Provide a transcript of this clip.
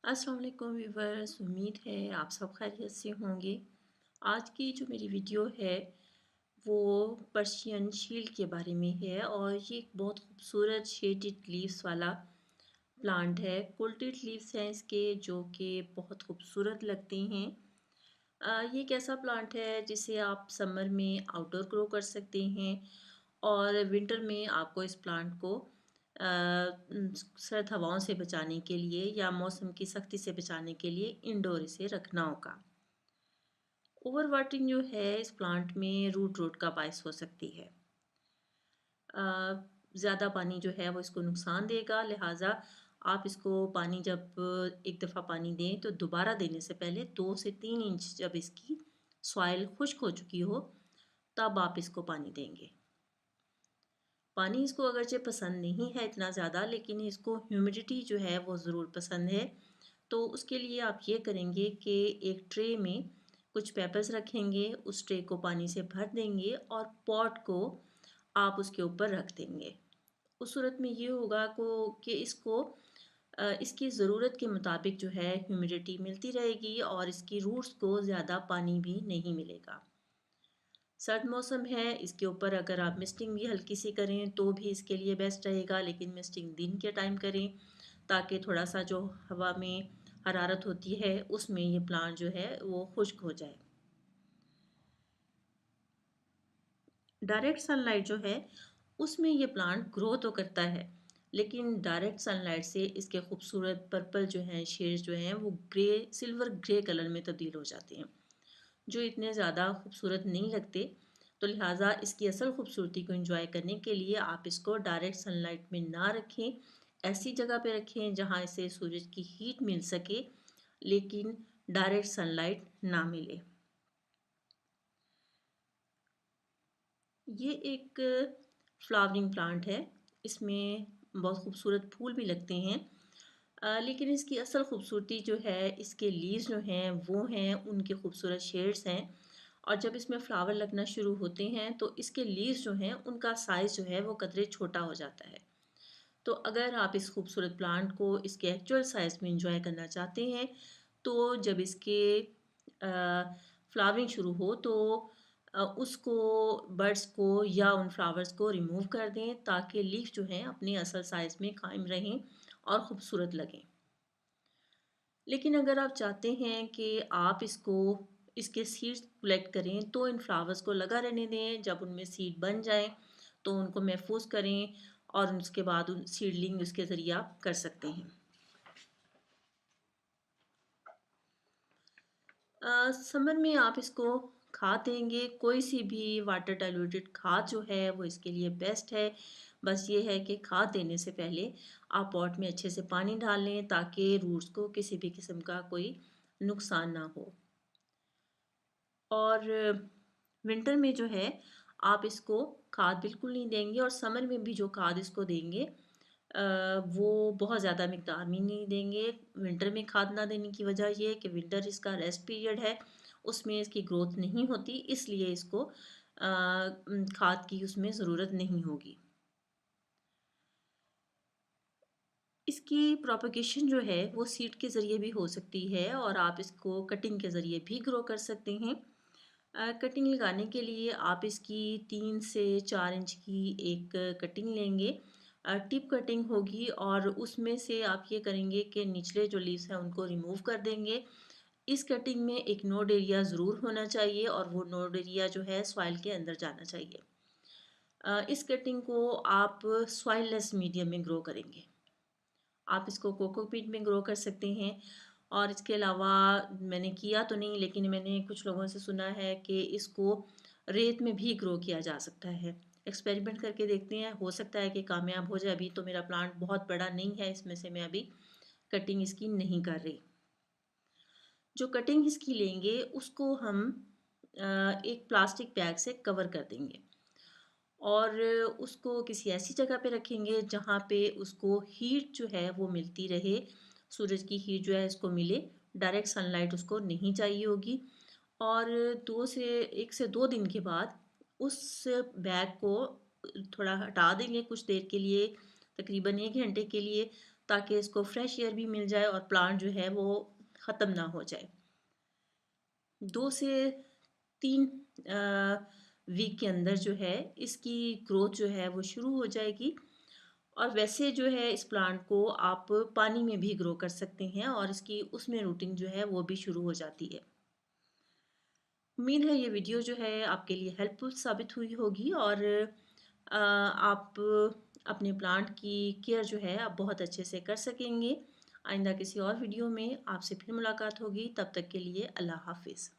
अस्सलाम वालेकुम व्यूवर्स, उम्मीद है आप सब खैरियत से होंगे। आज की जो मेरी वीडियो है वो पर्शियन शील्ड के बारे में है और ये एक बहुत खूबसूरत शेडेड लीव्स वाला प्लांट है। कुल्टेड लीव्स हैं इसके जो कि बहुत खूबसूरत लगते हैं। ये एक ऐसा प्लांट है जिसे आप समर में आउटडोर ग्रो कर सकते हैं और विंटर में आपको इस प्लांट को सर्द हवाओं से बचाने के लिए या मौसम की सख्ती से बचाने के लिए इंडोर इसे रखना होगा। ओवर वाटरिंग जो है इस प्लांट में रूट रोट का बायस हो सकती है। ज़्यादा पानी जो है वो इसको नुकसान देगा, लिहाजा आप इसको पानी जब एक दफ़ा पानी दें तो दोबारा देने से पहले 2 से 3 इंच जब इसकी सॉइल खुश्क हो चुकी हो तब आप इसको पानी देंगे। पानी इसको अगरचे पसंद नहीं है इतना ज़्यादा, लेकिन इसको ह्यूमिडिटी जो है वो ज़रूर पसंद है। तो उसके लिए आप ये करेंगे कि एक ट्रे में कुछ पेपर्स रखेंगे, उस ट्रे को पानी से भर देंगे और पॉट को आप उसके ऊपर रख देंगे। उस सूरत में ये होगा को कि इसको इसकी ज़रूरत के मुताबिक जो है ह्यूमिडिटी मिलती रहेगी और इसकी रूट्स को ज़्यादा पानी भी नहीं मिलेगा। सर्द मौसम है, इसके ऊपर अगर आप मिस्टिंग भी हल्की सी करें तो भी इसके लिए बेस्ट रहेगा, लेकिन मिस्टिंग दिन के टाइम करें ताकि थोड़ा सा जो हवा में हरारत होती है उसमें ये प्लांट जो है वो खुश्क हो जाए। डायरेक्ट सनलाइट जो है उसमें ये प्लांट ग्रो तो करता है, लेकिन डायरेक्ट सनलाइट से इसके खूबसूरत पर्पल जो हैं शेड्स जो हैं वो ग्रे सिल्वर ग्रे कलर में तब्दील हो जाते हैं, जो इतने ज़्यादा खूबसूरत नहीं लगते। तो लिहाजा इसकी असल खूबसूरती को एंजॉय करने के लिए आप इसको डायरेक्ट सनलाइट में ना रखें, ऐसी जगह पे रखें जहाँ इसे सूरज की हीट मिल सके लेकिन डायरेक्ट सनलाइट ना मिले। ये एक फ्लावरिंग प्लांट है, इसमें बहुत खूबसूरत फूल भी लगते हैं। लेकिन इसकी असल खूबसूरती जो है इसके लीव्स जो हैं वो हैं उनके खूबसूरत शेड्स हैं और जब इसमें फ्लावर लगना शुरू होते हैं तो इसके लीव्स जो हैं उनका साइज़ जो है वो कदरे छोटा हो जाता है। तो अगर आप इस खूबसूरत प्लांट को इसके एक्चुअल साइज़ में इंजॉय करना चाहते हैं तो जब इसके फ्लावरिंग शुरू हो तो उसको बर्ड्स को या उन फ्लावर्स को रिमूव कर दें ताकि लीफ जो हैं अपने असल साइज़ में कायम रहें और ख़ूबसूरत लगें। लेकिन अगर आप चाहते हैं कि आप इसको इसके सीड्स कलेक्ट करें तो इन फ्लावर्स को लगा रहने दें, जब उनमें सीड बन जाएं तो उनको महफूज करें और उसके बाद उन सीडलिंग उसके ज़रिए आप कर सकते हैं। समर में आप इसको खाद देंगे, कोई सी भी वाटर डाइल्यूटेड खाद जो है वो इसके लिए बेस्ट है। बस ये है कि खाद देने से पहले आप पॉट में अच्छे से पानी डाल लें ताकि रूट्स को किसी भी किस्म का कोई नुकसान ना हो। और विंटर में जो है आप इसको खाद बिल्कुल नहीं देंगे और समर में भी जो खाद इसको देंगे वो बहुत ज़्यादा मिकदार में नहीं देंगे। विंटर में खाद ना देने की वजह ये है कि विंटर इसका रेस्ट पीरियड है, उसमें इसकी ग्रोथ नहीं होती, इसलिए इसको खाद की उसमें ज़रूरत नहीं होगी। इसकी प्रोपगेशन जो है वो सीड के ज़रिए भी हो सकती है और आप इसको कटिंग के ज़रिए भी ग्रो कर सकते हैं। कटिंग लगाने के लिए आप इसकी 3 से 4 इंच की एक कटिंग लेंगे। टिप कटिंग होगी और उसमें से आप ये करेंगे कि निचले जो लीव्स हैं उनको रिमूव कर देंगे। इस कटिंग में एक नोड एरिया ज़रूर होना चाहिए और वो नोड एरिया जो है सॉइल के अंदर जाना चाहिए। इस कटिंग को आप सॉइल लेस मीडियम में ग्रो करेंगे। आप इसको कोकोपीट में ग्रो कर सकते हैं और इसके अलावा मैंने किया तो नहीं, लेकिन मैंने कुछ लोगों से सुना है कि इसको रेत में भी ग्रो किया जा सकता है। एक्सपेरिमेंट करके देखते हैं, हो सकता है कि कामयाब हो जाए। अभी तो मेरा प्लांट बहुत बड़ा नहीं है, इसमें से मैं अभी कटिंग इसकी नहीं कर रही। जो कटिंग इसकी लेंगे उसको हम एक प्लास्टिक बैग से कवर कर देंगे और उसको किसी ऐसी जगह पे रखेंगे जहाँ पे उसको हीट जो है वो मिलती रहे, सूरज की हीट जो है इसको मिले, डायरेक्ट सनलाइट उसको नहीं चाहिए होगी। और 2 से 1 से 2 दिन के बाद उस बैग को थोड़ा हटा देंगे कुछ देर के लिए, तकरीबन 1 घंटे के लिए, ताकि इसको फ्रेश एयर भी मिल जाए और प्लांट जो है वो ख़त्म ना हो जाए। 2 से 3 वीक के अंदर जो है इसकी ग्रोथ जो है वो शुरू हो जाएगी। और वैसे जो है इस प्लांट को आप पानी में भी ग्रो कर सकते हैं और इसकी उसमें रूटिंग जो है वो भी शुरू हो जाती है। उम्मीद है ये वीडियो जो है आपके लिए हेल्पफुल साबित हुई होगी और आप अपने प्लांट की केयर जो है आप बहुत अच्छे से कर सकेंगे। आइंदा किसी और वीडियो में आपसे फिर मुलाकात होगी, तब तक के लिए अल्लाह हाफिज़।